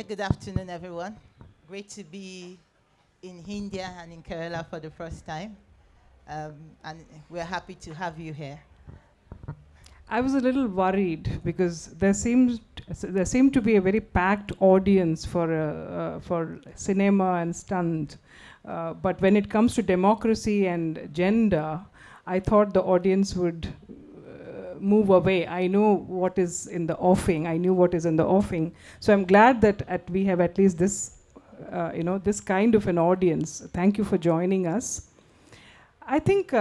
Good afternoon, everyone. Great to be in India and in Kerala for the first time. And we're happy to have you here. I was a little worried because there seemed to be a very packed audience for cinema and stunt. But when it comes to democracy and gender, I thought the audience would move away. I know what is in the offing. I knew what is in the offing. So I'm glad that we have at least this, this kind of an audience. Thank you for joining us. I think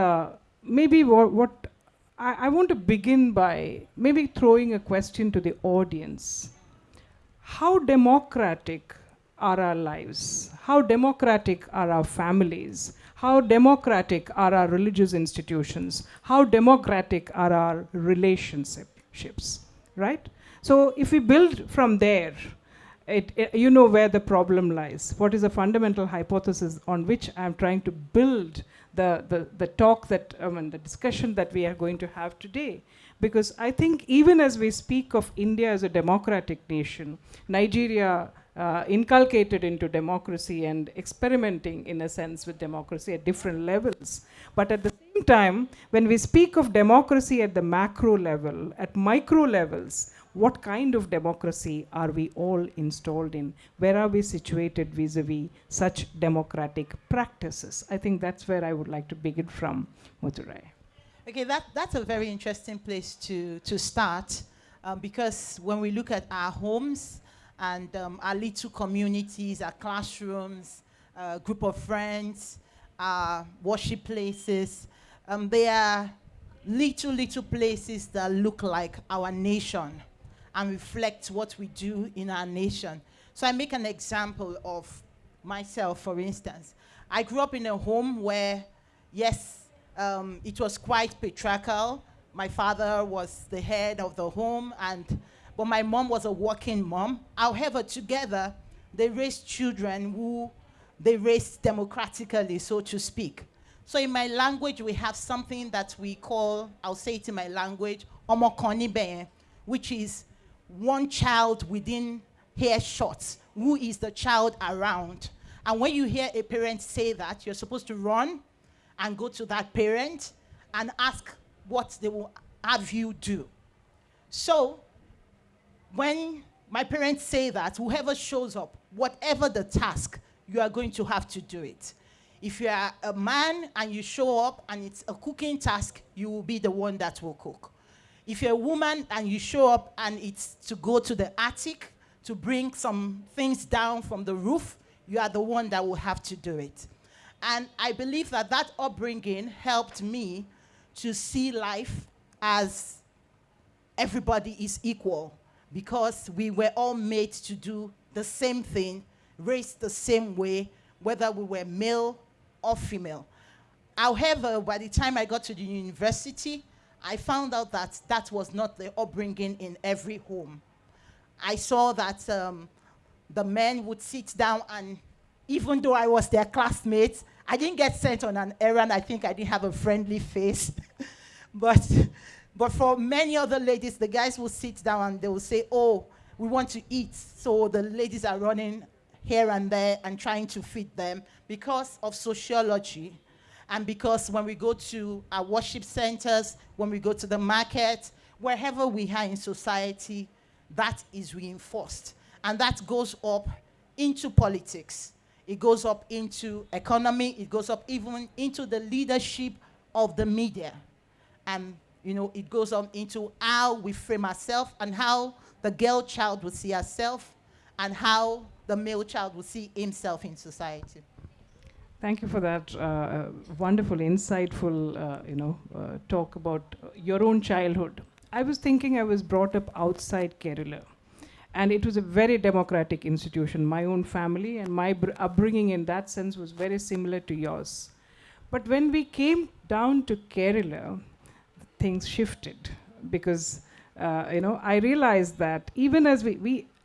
maybe what I want to begin by maybe throwing a question to the audience. How democratic are our lives? How democratic are our families? How democratic are our religious institutions? How democratic are our relationships, right? So if we build from there, you know where the problem lies. What is the fundamental hypothesis on which I'm trying to build the talk that, the discussion that we are going to have today? Because I think even as we speak of India as a democratic nation, Nigeria inculcated into democracy and experimenting in a sense with democracy at different levels. But at the same time, when we speak of democracy at the macro level, at micro levels, what kind of democracy are we all installed in? Where are we situated vis-a-vis such democratic practices? I think that's where I would like to begin from, Motunrayo. Okay, that's a very interesting place to start because when we look at our homes and our little communities, our classrooms, group of friends, our worship places, they are little places that look like our nation and reflect what we do in our nation. So I make an example of myself, for instance. I grew up in a home where, yes, it was quite patriarchal. My father was the head of the home, but my mom was a working mom. However, together, they raised children who they raised democratically, so to speak. So in my language, we have something that we call, I'll say it in my language, omokonibe, which is one child within earshot. Who is the child around? And when you hear a parent say that, you're supposed to run and go to that parent and ask what they will have you do. So when my parents say that, whoever shows up, whatever the task, you are going to have to do it. If you are a man and you show up and it's a cooking task, you will be the one that will cook. If you're a woman and you show up and it's to go to the attic to bring some things down from the roof, you are the one that will have to do it. And I believe that that upbringing helped me to see life as everybody is equal because we were all made to do the same thing, raised the same way, whether we were male or female. However, by the time I got to the university, I found out that that was not the upbringing in every home. I saw that the men would sit down and even though I was their classmate, I didn't get sent on an errand. I think I didn't have a friendly face. but for many other ladies, the guys will sit down and they will say, oh, we want to eat. So the ladies are running here and there and trying to feed them because of sociology. And because when we go to our worship centers, when we go to the market, wherever we are in society, that is reinforced. And that goes up into politics. It goes up into economy. It goes up even into the leadership of the media. And, it goes on into how we frame ourselves and how the girl child will see herself and how the male child will see himself in society. Thank you for that wonderful, insightful, talk about your own childhood. I was thinking I was brought up outside Kerala. And it was a very democratic institution. My own family and my upbringing in that sense was very similar to yours. But when we came down to Kerala, things shifted because I realized that even as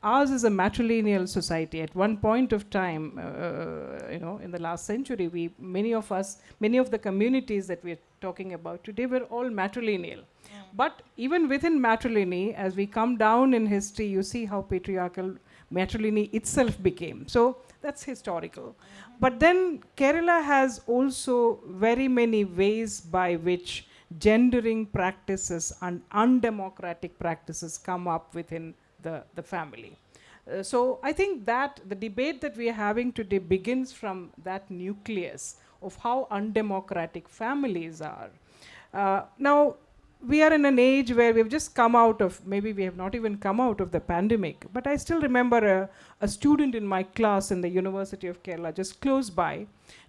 ours is a matrilineal society. At one point of time, in the last century, many of the communities that we're talking about today were all matrilineal. But even within matrilineal, as we come down in history, you see how patriarchal matrilineal itself became. So that's historical. But then Kerala has also very many ways by which gendering practices and undemocratic practices come up within the family. So I think that the debate that we are having today begins from that nucleus of how undemocratic families are. Now, we are in an age where we've just come out of, maybe we have not even come out of the pandemic, but I still remember a student in my class in the University of Kerala, just close by,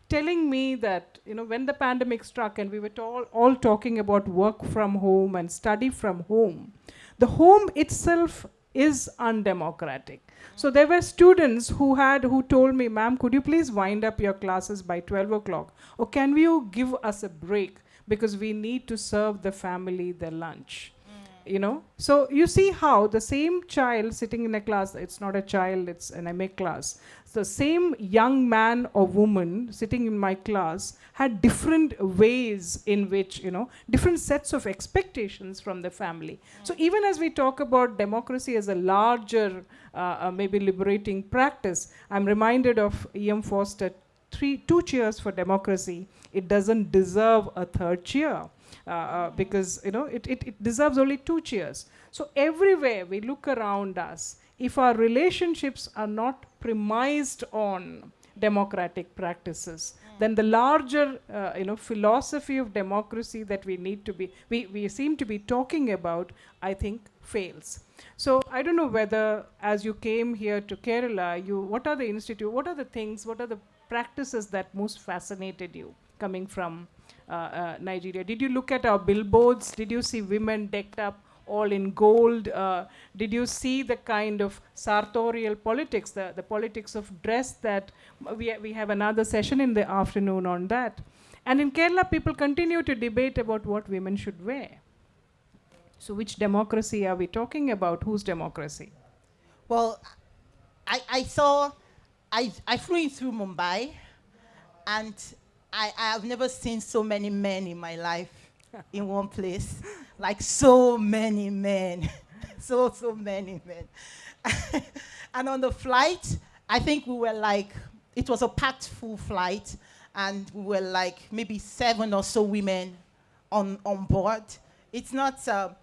telling me that, when the pandemic struck and we were all talking about work from home and study from home, the home itself is undemocratic. So there were students who told me, ma'am, could you please wind up your classes by 12 o'clock? Or can you give us a break? Because we need to serve the family their lunch. So you see how the same child sitting in a class, it's not a child, it's an MA class. The same young man or woman sitting in my class had different ways in which, different sets of expectations from the family. So even as we talk about democracy as a larger, maybe liberating practice, I'm reminded of E.M. Foster, 2 cheers for democracy. It doesn't deserve a third cheer. Because it deserves only 2 cheers. So everywhere we look around us, if our relationships are not premised on democratic practices, then the larger philosophy of democracy that we seem to be talking about, I think fails. So I don't know whether, as you came here to Kerala, what are the practices that most fascinated you coming from Nigeria? Did you look at our billboards? Did you see women decked up all in gold? Did you see the kind of sartorial politics, the politics of dress that we have another session in the afternoon on that? And in Kerala, people continue to debate about what women should wear. So which democracy are we talking about? Whose democracy? Well, I flew in through Mumbai, and I have never seen so many men in my life in one place. Like so many men. so many men. And on the flight, I think we were like, it was a packed full flight, and we were like maybe 7 or so women on board. It's not a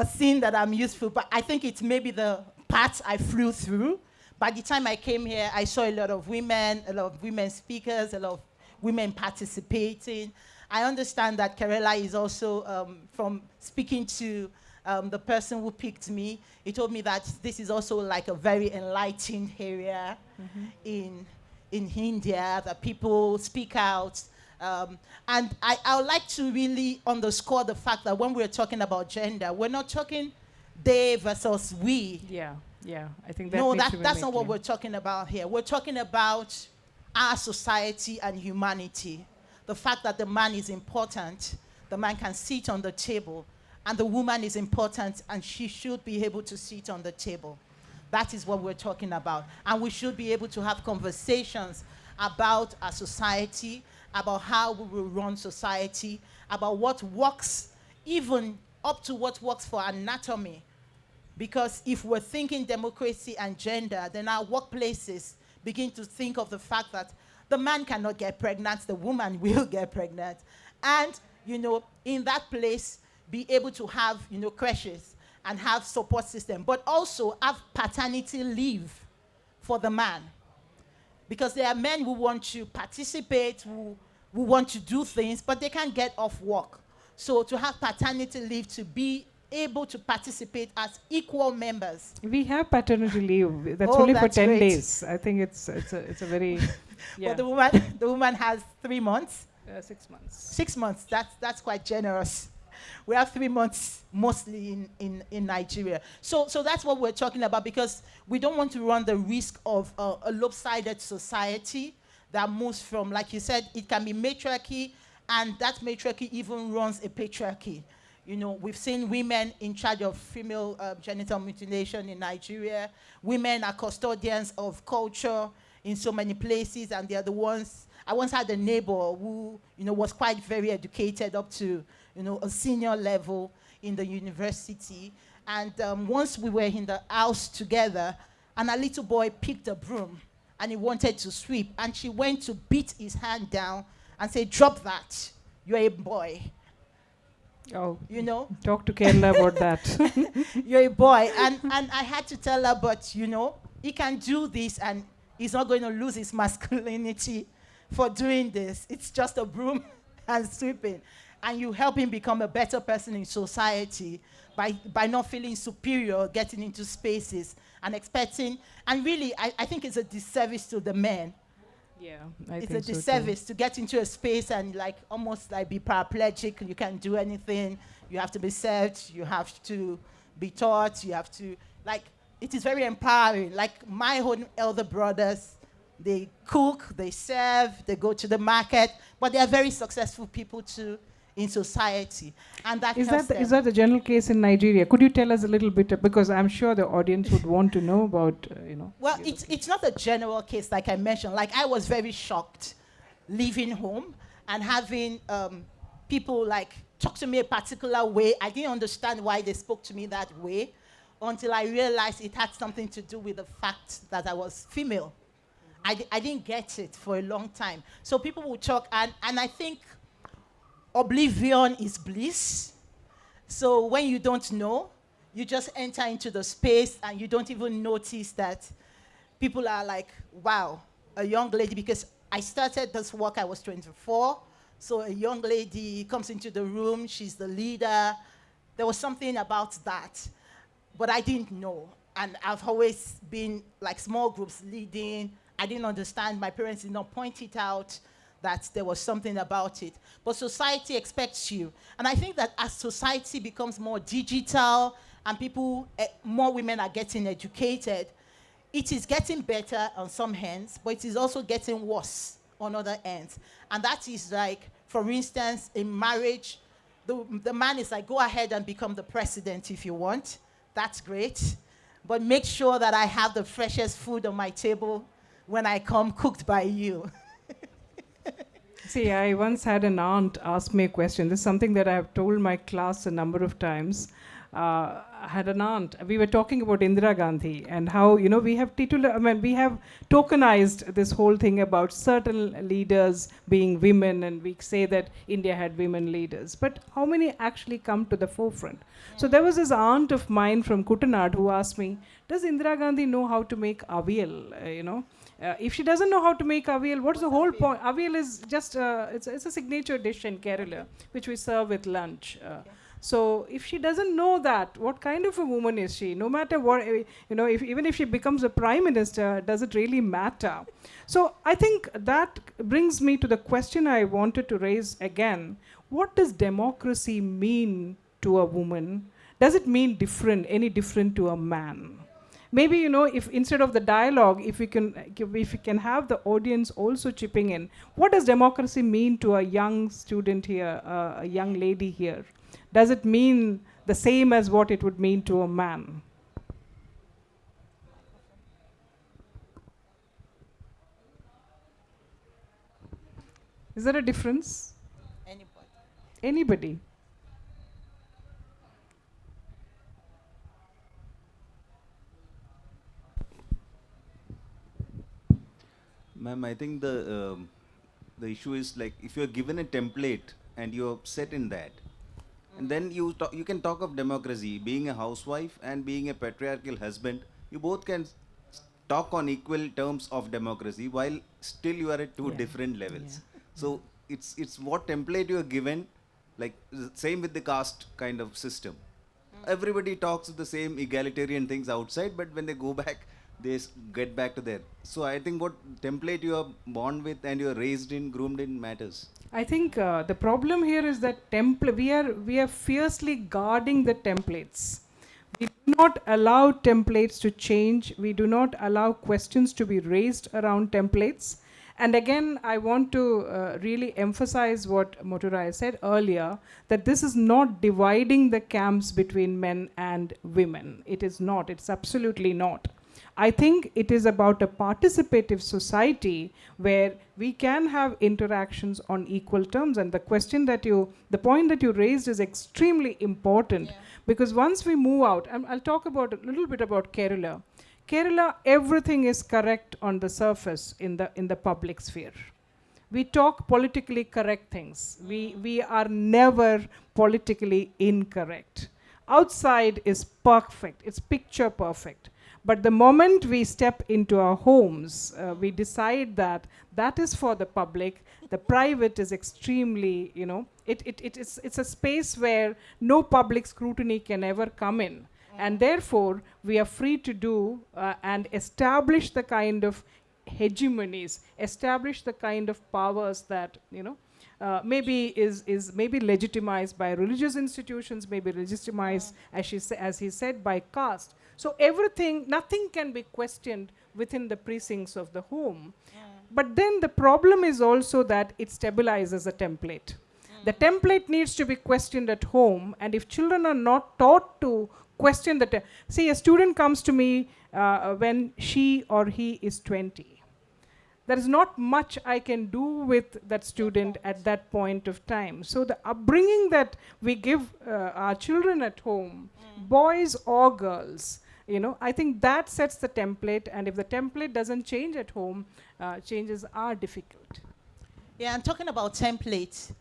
scene that I'm used to, but I think it's maybe the parts I flew through. By the time I came here, I saw a lot of women speakers, a lot of women participating. I understand that Kerala is also, from speaking to the person who picked me, he told me that this is also like a very enlightened area in India, that people speak out. And I would like to really underscore the fact that when we're talking about gender, we're not talking they versus we. Yeah, I think that's not what we're talking about here. We're talking about our society and humanity. The fact that the man is important, the man can sit on the table, and the woman is important, and she should be able to sit on the table. That is what we're talking about. And we should be able to have conversations about our society, about how we will run society, about what works, even up to what works for anatomy. Because if we're thinking democracy and gender, then our workplaces begin to think of the fact that the man cannot get pregnant, the woman will get pregnant. And, in that place, be able to have, creches and have support system, but also have paternity leave for the man. Because there are men who want to participate, who want to do things, but they can't get off work. So to have paternity leave, to be able to participate as equal members. We have paternity leave. That's only for 10 great. days. I think it's a very... Yeah. Well, the woman has 3 months. 6 months. 6 months. That's quite generous. We have 3 months mostly in Nigeria. So that's what we're talking about, because we don't want to run the risk of a lopsided society that moves from, like you said, it can be matriarchy, and that matriarchy even runs a patriarchy. You know, we've seen women in charge of female genital mutilation in Nigeria. Women are custodians of culture in so many places, and they are the ones. I once had a neighbor who, you know, was quite very educated up to, you know, a senior level in the university. And once we were in the house together, and a little boy picked a broom, and he wanted to sweep, and she went to beat his hand down and say, "Drop that, you're a boy." Oh, You know, talk to Kerala about that. you're a boy. And I had to tell her, but you know, he can do this and he's not going to lose his masculinity for doing this. It's just a broom and sweeping. And you help him become a better person in society by not feeling superior, getting into spaces and expecting. And really, I think it's a disservice to the men. Yeah, It's a disservice to get into a space and like almost like be paraplegic. You can't do anything. You have to be served. You have to be taught. You have to, like, it is very empowering. Like my own elder brothers, they cook, they serve, they go to the market, but they are very successful people too in society. And that Is helps that, them. is that the general case in Nigeria? Could you tell us a little bit, because I'm sure the audience would want to know about, you know. Well, it's not a general case like I mentioned. Like I was very shocked leaving home and having people like talk to me a particular way. I didn't understand why they spoke to me that way until I realized it had something to do with the fact that I was female. I didn't get it for a long time. So people would talk, and I think oblivion is bliss. So when you don't know, you just enter into the space and you don't even notice that people are like, wow, a young lady, because I started this work, I was 24. So a young lady comes into the room, she's the leader. There was something about that, but I didn't know. And I've always been like small groups leading. I didn't understand, my parents did not point it out that there was something about it. But society expects you. And I think that as society becomes more digital and people, more women are getting educated, it is getting better on some ends, but it is also getting worse on other ends. And that is like, for instance, in marriage, the man is like, go ahead and become the president if you want. That's great. But make sure that I have the freshest food on my table when I come, cooked by you. See, I once had an aunt ask me a question. This is something that I have told my class a number of times. I had an aunt. We were talking about Indira Gandhi and how, you know, we have we have tokenized this whole thing about certain leaders being women, and we say that India had women leaders. But how many actually come to the forefront? So there was this aunt of mine from Kuttanad who asked me, does Indira Gandhi know how to make avial, you know? If she doesn't know how to make avial, what's the whole point? Avial is just, it's a signature dish in Kerala, which we serve with lunch. So if she doesn't know that, what kind of a woman is she? No matter what, you know, even if she becomes a prime minister, does it really matter? So I think that brings me to the question I wanted to raise again. What does democracy mean to a woman? Does it mean any different to a man? Maybe, you know, if instead of the dialogue, if we can have the audience also chipping in, what does democracy mean to a young student here, a young lady here? Does it mean the same as what it would mean to a man? Is there a difference? Anybody? Ma'am, I think the issue is like if you're given a template and you're set in that, and then you can talk of democracy, being a housewife and being a patriarchal husband, you both can talk on equal terms of democracy while still you are at two different levels. So it's what template you are given, like same with the caste kind of system. Everybody talks the same egalitarian things outside, but when they go back, they get back to there. So I think what template you are born with and you are raised in, groomed in matters. I think the problem here is that we are fiercely guarding the templates. We do not allow templates to change. We do not allow questions to be raised around templates. And again, I want to really emphasize what Motunrayo said earlier, that this is not dividing the camps between men and women. It is not. It's absolutely not. I think it is about a participative society where we can have interactions on equal terms. And the point that you raised is extremely important, because once we move out, and I'll talk about a little bit about Kerala. Kerala, everything is correct on the surface in the public sphere. We talk politically correct things. We are never politically incorrect. Outside is perfect. It's picture perfect. But the moment we step into our homes, we decide that that is for the public. The private is extremely, it's a space where no public scrutiny can ever come in. And therefore, we are free to do and establish the kind of hegemonies, establish the kind of powers that, maybe maybe legitimized by religious institutions, maybe legitimized, as he said, by caste. So nothing can be questioned within the precincts of the home. But then the problem is also that it stabilizes a template. The template needs to be questioned at home, and if children are not taught to question see, a student comes to me when she or he is 20. There is not much I can do with that student at that point of time. So the upbringing that we give our children at home, boys or girls, I think that sets the template, and if the template doesn't change at home, changes are difficult. Yeah, and talking about templates,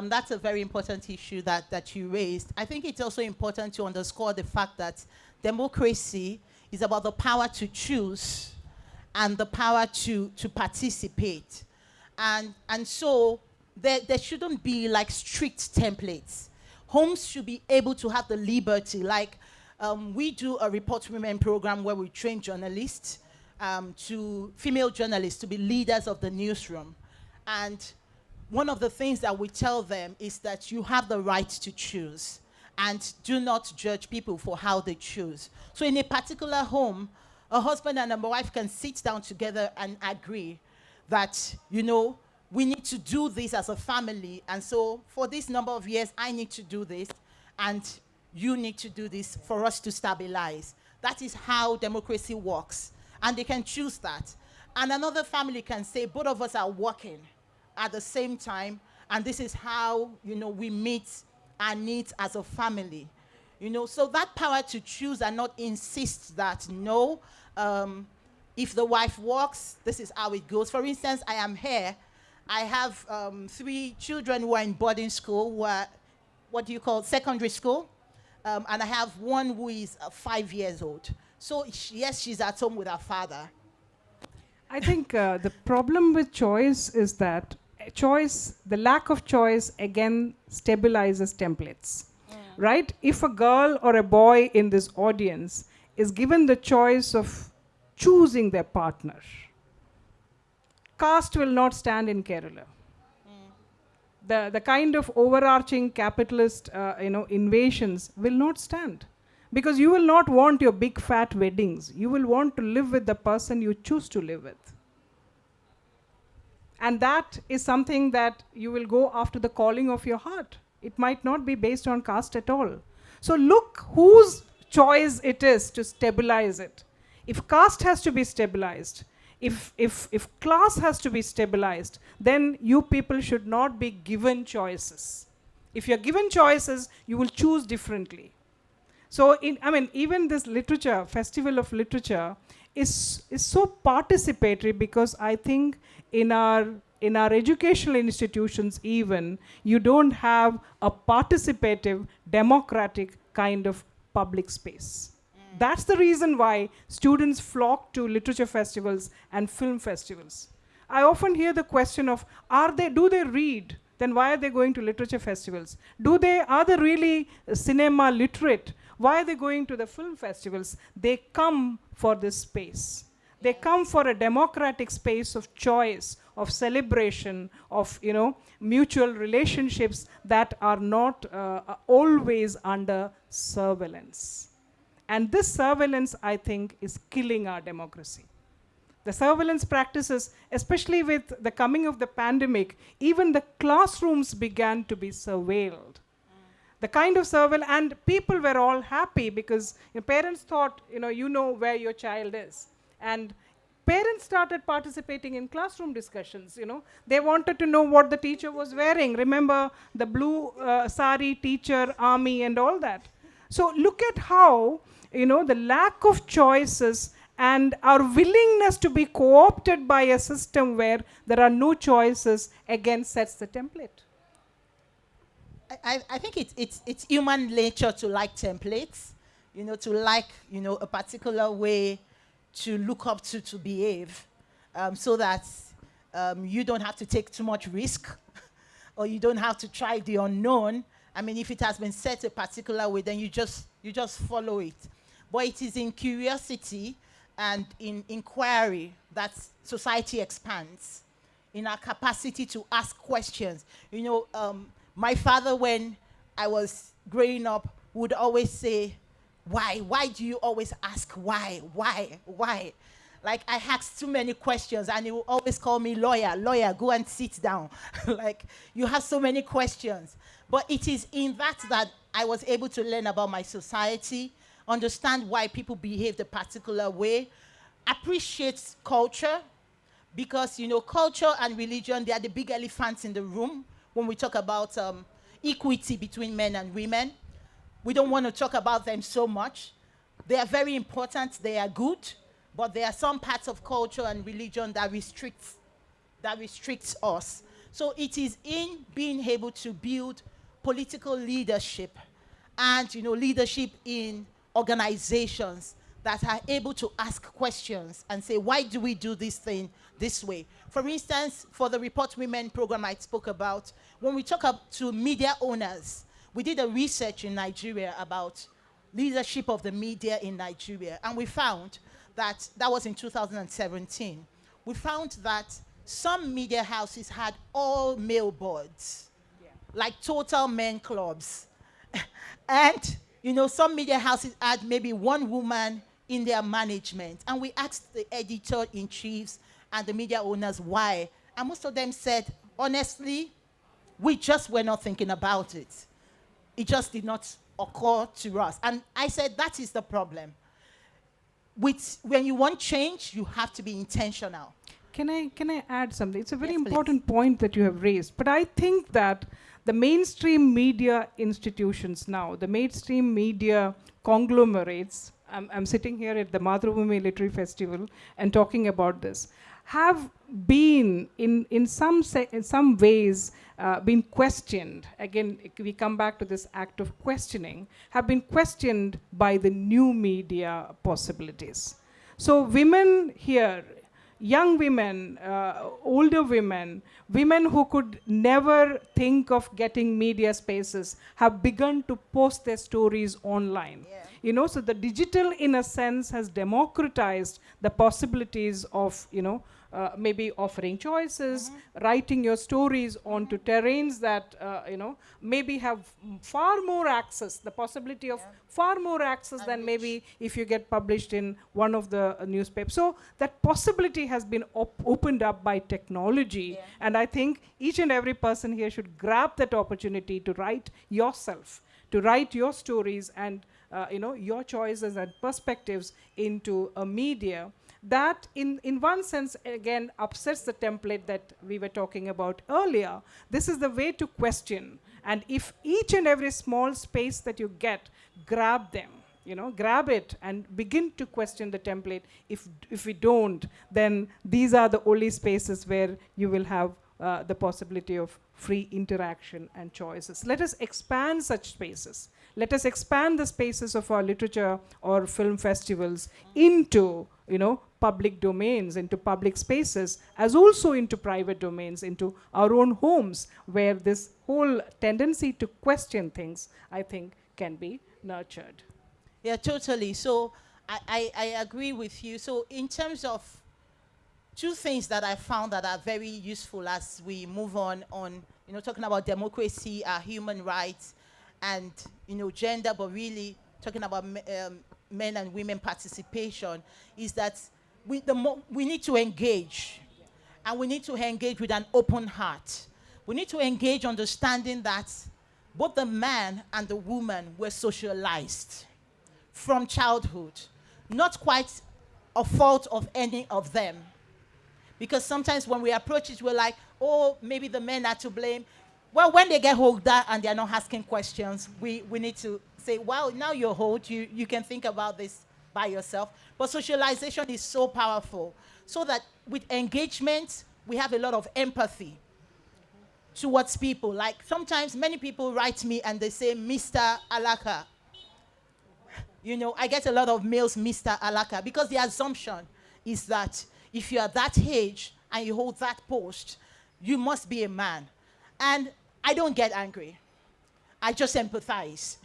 that's a very important issue that you raised. I think it's also important to underscore the fact that democracy is about the power to choose and the power to participate. And so there shouldn't be like strict templates. Homes should be able to have the liberty. Like we do a Report Women program where we train journalists, female journalists to be leaders of the newsroom. And one of the things that we tell them is that you have the right to choose, and do not judge people for how they choose. So in a particular home, a husband and a wife can sit down together and agree that, we need to do this as a family. And so for this number of years, I need to do this, and you need to do this for us to stabilize. That is how democracy works. And they can choose that. And another family can say, both of us are working at the same time, and this is how, we meet our needs as a family. So that power to choose and not insist that, no, if the wife works, this is how it goes. For instance, I am here. I have 3 children who are in boarding school, who are, secondary school. And I have one who is 5 years old. So yes, she's at home with her father. I think the problem with choice is that the lack of choice again stabilizes templates, right? If a girl or a boy in this audience is given the choice of choosing their partner, caste will not stand in Kerala. The kind of overarching capitalist invasions will not stand, because you will not want your big fat weddings. You will want to live with the person you choose to live with. And that is something that you will go after the calling of your heart. It might not be based on caste at all. So look whose choice it is to stabilize it. If caste has to be stabilized, if class has to be stabilized, then you people should not be given choices. If you're given choices, you will choose differently. So even this literature, Festival of Literature, is so participatory, because I think in our educational institutions even, you don't have a participative, democratic kind of public space. That's the reason why students flock to literature festivals and film festivals. I often hear the question of, do they read? Then why are they going to literature festivals? Are they really cinema literate? Why are they going to the film festivals? They come for this space. They come for a democratic space of choice, of celebration, of mutual relationships that are not always under surveillance. And this surveillance, I think, is killing our democracy. The surveillance practices, especially with the coming of the pandemic, even the classrooms began to be surveilled. The kind of surveillance, and people were all happy because parents thought, you know where your child is. And parents started participating in classroom discussions, They wanted to know what the teacher was wearing. Remember the blue sari teacher, army and all that. So look at how, the lack of choices and our willingness to be co-opted by a system where there are no choices again sets the template. I think it's human nature to like templates, to like, a particular way to look up to behave, so that you don't have to take too much risk or you don't have to try the unknown. I mean, if it has been set a particular way, then you just follow it. But it is in curiosity and in inquiry that society expands, in our capacity to ask questions. My father, when I was growing up, would always say, why? Why do you always ask why? Why? Like, I asked too many questions, and he would always call me lawyer, go and sit down. Like, you have so many questions. But it is in that I was able to learn about my society, understand why people behave a particular way, appreciate culture, because, culture and religion, they are the big elephants in the room when we talk about equity between men and women. We don't want to talk about them so much. They are very important, they are good, but there are some parts of culture and religion that restricts us. So it is in being able to build political leadership and, leadership in organizations that are able to ask questions and say, why do we do this thing this way? For instance, for the Report Women program I spoke about, when we talk to media owners, we did a research in Nigeria about leadership of the media in Nigeria, and we found that was in 2017. We found that some media houses had all male boards, like total men clubs. And, some media houses had maybe one woman in their management. And we asked the editor-in-chiefs and the media owners why. And most of them said, honestly, we just were not thinking about it. It just did not occur to us. And I said, that is the problem. When you want change, you have to be intentional. Can I add something? It's a very important please. point that you have raised. But I think that the mainstream media institutions now, the mainstream media conglomerates, I'm sitting here at the Mathrubhumi Literary Festival and talking about this, have been in some ways been questioned. Again, we come back to this act of questioning, have been questioned by the new media possibilities. So women here, young women, older women, women who could never think of getting media spaces have begun to post their stories online. Yeah. So the digital, in a sense, has democratized the possibilities of, maybe offering choices, writing your stories onto terrains that, maybe have far more access, the possibility of far more access than maybe if you get published in one of the newspapers. So that possibility has been opened up by technology. Yeah. And I think each and every person here should grab that opportunity to write yourself, to write your stories and, your choices and perspectives into a media that in one sense, again, upsets the template that we were talking about earlier. This is the way to question. And if each and every small space that you get, grab them, grab it and begin to question the template. If we don't, then these are the only spaces where you will have the possibility of free interaction and choices. Let us expand such spaces. Let us expand the spaces of our literature or film festivals into, public domains, into public spaces, as also into private domains, into our own homes, where this whole tendency to question things, I think, can be nurtured. Yeah, totally. So I agree with you. So in terms of two things that I found that are very useful as we move on, talking about democracy, human rights, and, gender, but really talking about men and women participation, is that we need to engage. And we need to engage with an open heart. We need to engage understanding that both the man and the woman were socialized from childhood. Not quite a fault of any of them. Because sometimes when we approach it, we're like, oh, maybe the men are to blame. Well, when they get older and they're not asking questions, we need to say, well, now you're old, you can think about this by yourself. But socialization is so powerful. So that with engagement, we have a lot of empathy towards people. Like sometimes many people write me and they say, Mr. Alaka. You know, I get a lot of mails, Mr. Alaka, because the assumption is that if you are that age and you hold that post, you must be a man. And I don't get angry. I just empathize.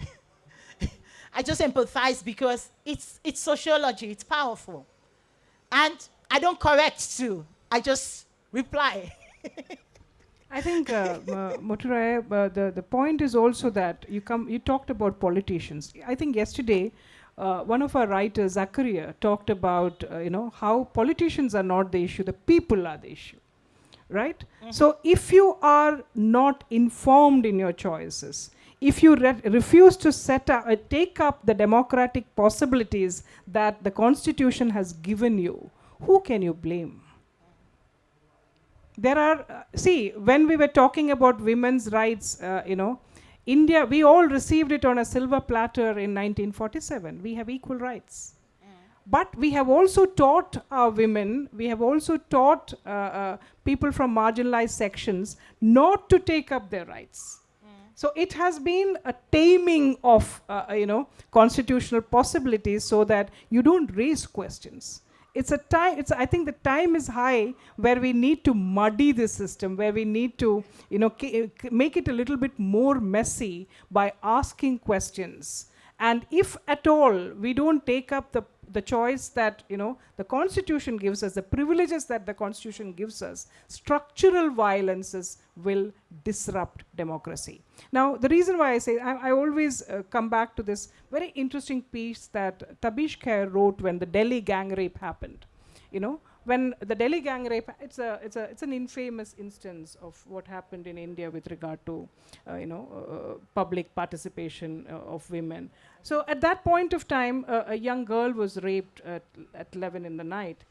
I just empathize because it's sociology, it's powerful. And I don't correct too. I just reply. I think, Motunrayo, the point is also that you talked about politicians. I think yesterday, one of our writers, Zakaria, talked about how politicians are not the issue, the people are the issue, right? Mm-hmm. So if you are not informed in your choices, if you refuse to take up the democratic possibilities that the Constitution has given you, who can you blame? There are, when we were talking about women's rights, India, we all received it on a silver platter in 1947. We have equal rights. But we have also taught our women, we have also taught people from marginalized sections not to take up their rights. So it has been a taming of, constitutional possibilities so that you don't raise questions. I think the time is high where we need to muddy the system, where we need to, make it a little bit more messy by asking questions. And if at all we don't take up the choice that, the Constitution gives us, the privileges that the Constitution gives us, structural violences will disrupt democracy. Now, the reason why I say, I always come back to this very interesting piece that Tabish Khair wrote when the Delhi gang rape happened. When the Delhi gang rape, it's an infamous instance of what happened in India with regard to, public participation of women. So at that point of time, a young girl was raped at 11 in the night.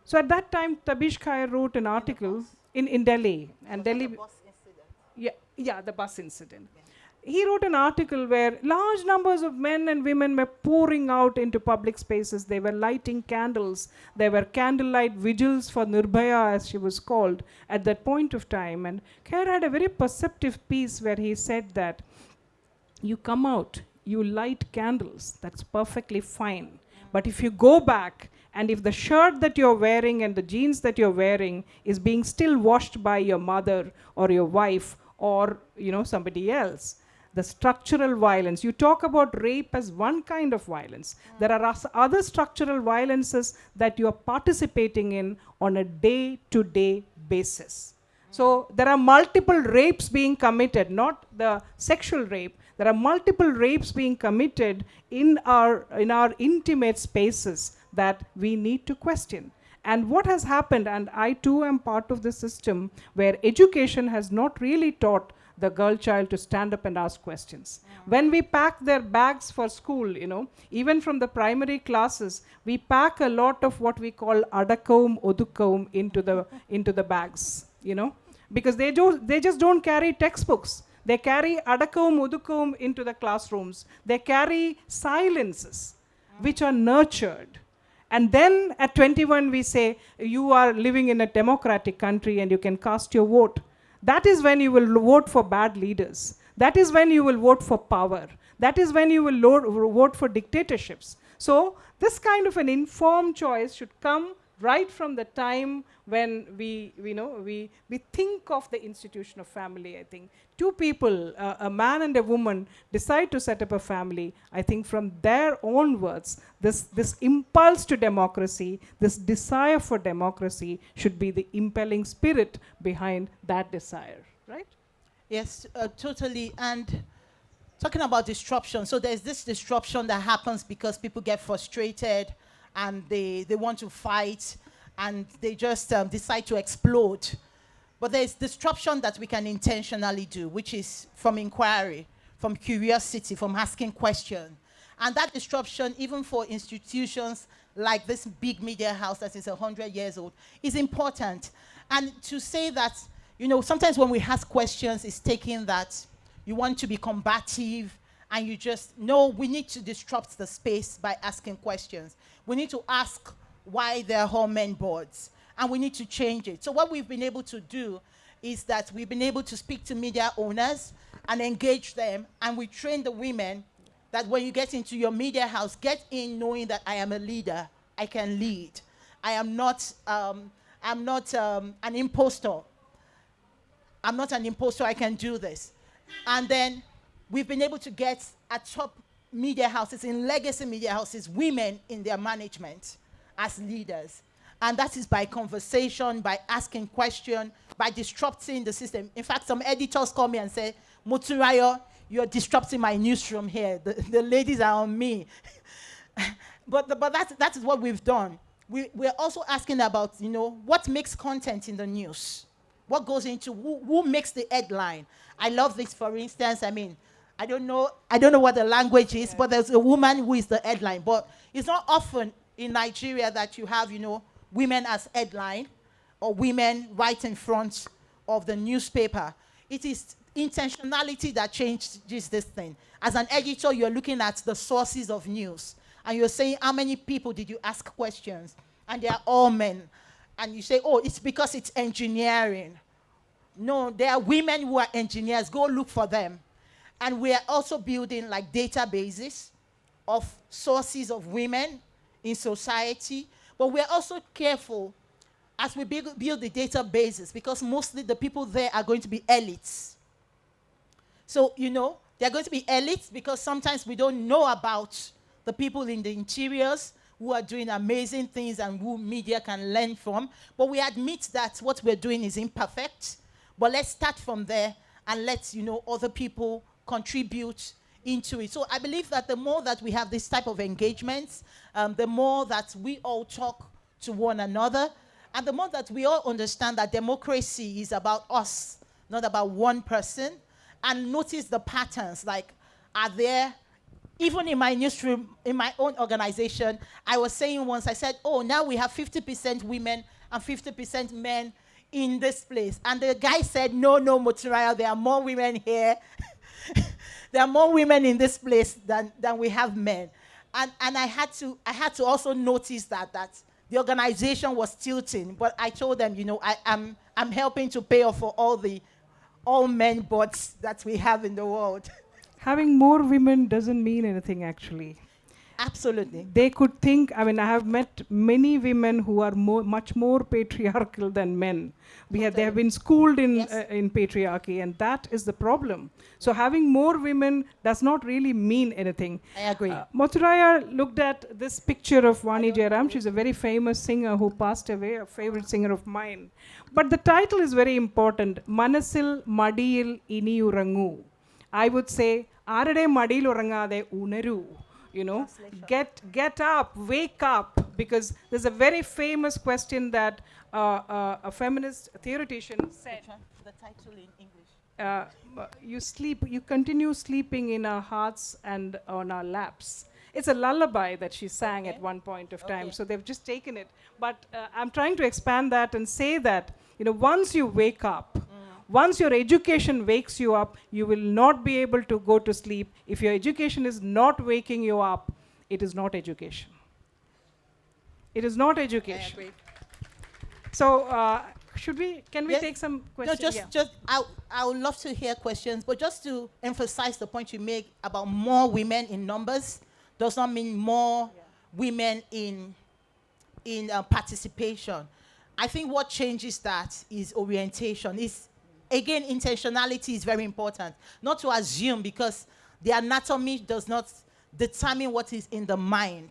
So at that time, Tabish Khair wrote an article in Delhi. And Delhi, the bus incident. Yeah, the bus incident. Yeah. He wrote an article where large numbers of men and women were pouring out into public spaces. They were lighting candles. There were candlelight vigils for Nirbhaya, as she was called, at that point of time. And Khair had a very perceptive piece where he said that you come out, you light candles, that's perfectly fine. But if you go back, and if the shirt that you're wearing and the jeans that you're wearing is being still washed by your mother or your wife or somebody else, the structural violence, you talk about rape as one kind of violence. There are other structural violences that you are participating in on a day-to-day basis. So there are multiple rapes being committed, not the sexual rape. There are multiple rapes being committed in our intimate spaces that we need to question. And what has happened, and I too am part of the system where education has not really taught the girl child to stand up and ask questions. When we pack their bags for school, even from the primary classes, we pack a lot of what we call adakavum, odukavum into the bags, because they just don't carry textbooks. They carry adakavum, odukavum into the classrooms. They carry silences, which are nurtured. And then at 21, we say, you are living in a democratic country and you can cast your vote. That is when you will vote for bad leaders. That is when you will vote for power. That is when you will vote for dictatorships. So this kind of an informed choice should come right from the time when we think of the institution of family. I think two people, a man and a woman, decide to set up a family. I think from there onwards, this impulse to democracy, this desire for democracy should be the impelling spirit behind that desire, right? Yes, totally. And talking about disruption, so there's this disruption that happens because people get frustrated and they want to fight, and they just decide to explode. But there's disruption that we can intentionally do, which is from inquiry, from curiosity, from asking questions. And that disruption, even for institutions like this big media house that is 100 years old, is important. And to say that, sometimes when we ask questions, it's taking that you want to be combative, and you just, no, we need to disrupt the space by asking questions. We need to ask why there are all men boards, and we need to change it. So what we've been able to do is that we've been able to speak to media owners and engage them, and we train the women that when you get into your media house, get in knowing that I am a leader, I can lead. I am not, an imposter. I'm not an imposter, I can do this. And then we've been able to get at top media houses, in legacy media houses, women in their management as leaders. And that is by conversation, by asking questions, by disrupting the system. In fact, some editors call me and say, Motunrayo, you're disrupting my newsroom here. The ladies are on me. but that is what we've done. We're also asking about, what makes content in the news? What goes into, who makes the headline? I love this, for instance. I don't know what the language is, but there's a woman who is the headline. But it's not often in Nigeria that you have, women as headline or women right in front of the newspaper. It is intentionality that changes this thing. As an editor, you're looking at the sources of news, and you're saying, how many people did you ask questions? And they are all men. And you say, oh, it's because it's engineering. No, there are women who are engineers. Go look for them. And we are also building like databases of sources of women in society. But we're also careful as we build the databases, because mostly the people there are going to be elites. So, they're going to be elites because sometimes we don't know about the people in the interiors who are doing amazing things and who media can learn from. But we admit that what we're doing is imperfect. But let's start from there and let other people contribute into it. So I believe that the more that we have this type of engagements, the more that we all talk to one another, and the more that we all understand that democracy is about us, not about one person, and notice the patterns, like, are there, even in my newsroom, in my own organization, I was saying once, I said, oh, now we have 50% women and 50% men in this place. And the guy said, no, Motunrayo, there are more women here. There are more women in this place than we have men. And I had to also notice that the organization was tilting. But I told them, I'm helping to pay off for all men boards that we have in the world. Having more women doesn't mean anything, actually. Absolutely. They could think, I have met many women who are much more patriarchal than men. They have been schooled in patriarchy, and that is the problem. So having more women does not really mean anything. I agree. Motunrayo looked at this picture of Vani Jairam. She's a very famous singer who passed away, a favorite singer of mine. But the title is very important. Manasil Madiyil Iniyurangu. I would say, Arade Madil Urangade Uneru. Get up, wake up, because there's a very famous question that a feminist theoretician said. The title in English. You continue sleeping in our hearts and on our laps. It's a lullaby that she sang at one point of time, so they've just taken it. But I'm trying to expand that and say that, once you wake up, once your education wakes you up, you will not be able to go to sleep. If your education is not waking you up, it is not education. It is not education. I agree. So, can we take some questions? No, I would love to hear questions, but just to emphasize the point you make about more women in numbers does not mean more women in participation. I think what changes that is orientation. Again, intentionality is very important. Not to assume, because the anatomy does not determine what is in the mind.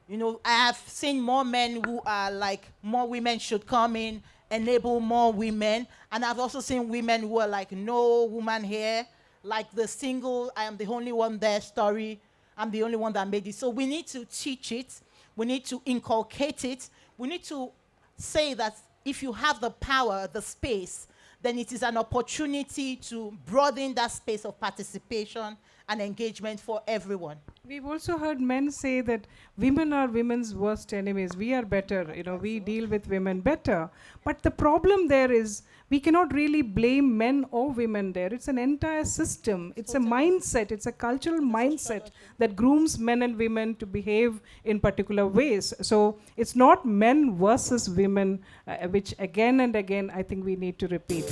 I have seen more men who are like, more women should come in, enable more women. And I've also seen women who are like, no woman here, like the single, I am the only one there story. I'm the only one that made it. So we need to teach it. We need to inculcate it. We need to say that if you have the power, the space, then it is an opportunity to broaden that space of participation and engagement for everyone. We've also heard men say that women are women's worst enemies. We are better, we deal with women better. But the problem there is we cannot really blame men or women there. It's an entire system. It's a mindset. It's a cultural mindset that grooms men and women to behave in particular ways. So it's not men versus women, which again and again I think we need to repeat.